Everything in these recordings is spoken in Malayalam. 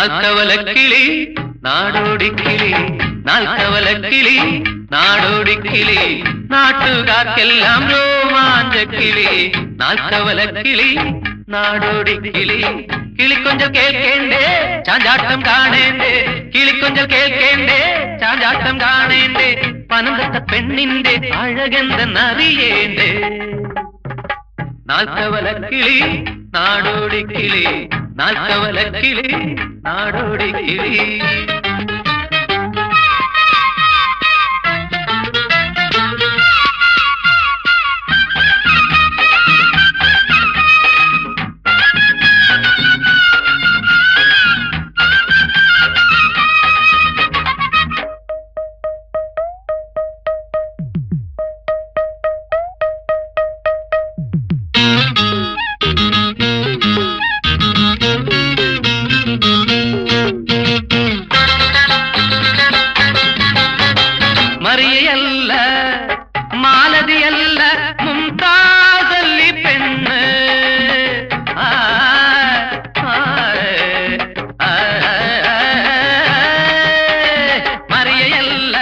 നാൽക്കവലക്കിളി നാടോടിക്കിളി നാൽക്കവലക്കിളി നാടോടിക്കിളി നാട്ടുകാർക്കെല്ലാം രോമാഞ്ചക്കിളി നാൽക്കവലക്കിളി നാടോടിക്കിളി കിളിക്കൊഞ്ചൽ കേൾക്കേണ്ടേ ചാഞ്ചാട്ടം കാണേണ്ടേ കിളിക്കൊഞ്ചൽ കേൾക്കേണ്ടേ ചാഞ്ചാട്ടം കാണേണ്ടേ പനന്തത്ത പെണ്ണിന്റെ അഴകെന്തെന്നറിയേണ്ടേ നാൽക്കവലക്കിളി നാടോടിക്കിളി നാൽക്കവലക്കിളി നാടോടിക്കിളി മറിയയല്ല മാലതിയല്ല മുംതാസല്ലി പെണ്ണ് മറിയയല്ല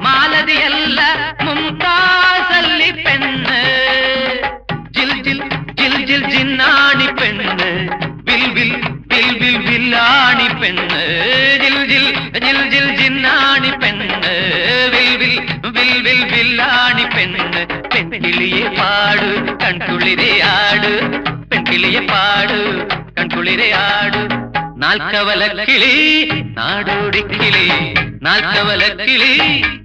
മാലതിയല്ല മുംതാസല്ലി പെണ്ണ് ജിൽ ജിൽ ജിൽ ജിൽ ജിന്നാണി പെണ്ണ് വിൽ വിൽ വിൽ വിൽ വില്ലാണി പെണ്ണ് ജിൽ ജിൽ ജിൽ ജിൽ ജിന്നാണി പെണ്ണ് വിൽ വിൽ വില്ലാണി പെണ്ണ് പെൺകിളിയെ പാടു കൺകുളിരെ ആട് പെൺകിളിയെ പാടു കൺകുളിരെ ആട് നാൽക്കവലക്കിളി നാടോടിക്കിളി നാൽക്കവലക്കിളി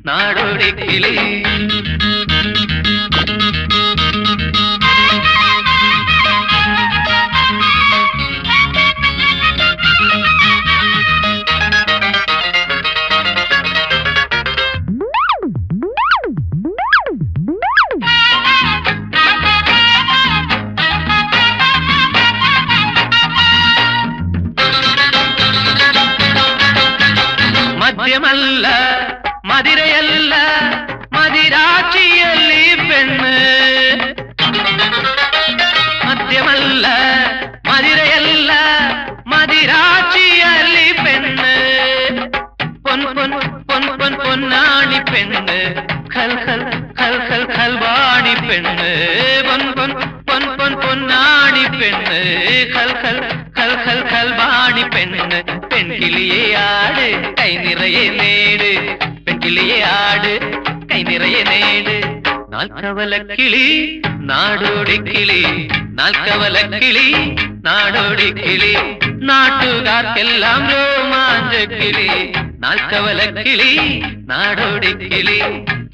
നാടോടിക്കിളി മദ്യമല്ല മതിരയല്ല മതിരാക്ഷിയല്ലി പെണ്ണ് മദ്യമല്ല മതിരയല്ല മതിരാക്ഷിയല്ലി പെണ്ണ് പൊൻ പൊൻ പൊൻ പൊൻ പൊന്നാണി പെണ്ണ് ഖൽ ഖൽ ഖൽ ഖൽ ഖൽവാണി പെണ്ണ് പൊൻ പൊൻ പൊൻ പൊൻ പൊന്നാണി പെണ്ണ് ഖൽ ഖൽ ഖൽ ഖൽ ഖൽവാണി പെണ്ണ് പെൺകിളിയെ ആട് കൈ നിറയെ നേട് പെൺകിളിയെ ആട് കൈ നിറയെ നേട് നാൽക്കവലക്കിളി നാടോടിക്കിളി നാൽക്കവലക്കിളി നാടോടിക്കിളി നാട്ടുകാർക്കെല്ലാം രോമാഞ്ചക്കിളി നാൽക്കവലക്കിളി നാടോടിക്കിളി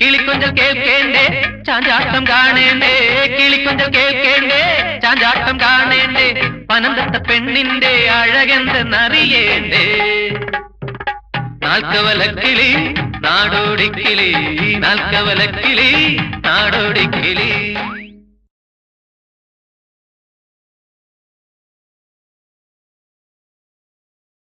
കിളിക്കൊഞ്ചൽ കേൾക്കേണ്ടേ ചാഞ്ചാട്ടം കാണേണ്ടേ കിളിക്കൊഞ്ചൽ കേൾക്കേണ്ടേ ചാഞ്ചാട്ടം കാണേണ്ടേ പനന്തത്ത പെണ്ണിന്റെ അഴകെന്തെന്നറിയേണ്ടേ നാൽക്കവലക്കിളി നാടോടിക്കിളി നാൽക്കവലക്കിളി നാടോടിക്കിളി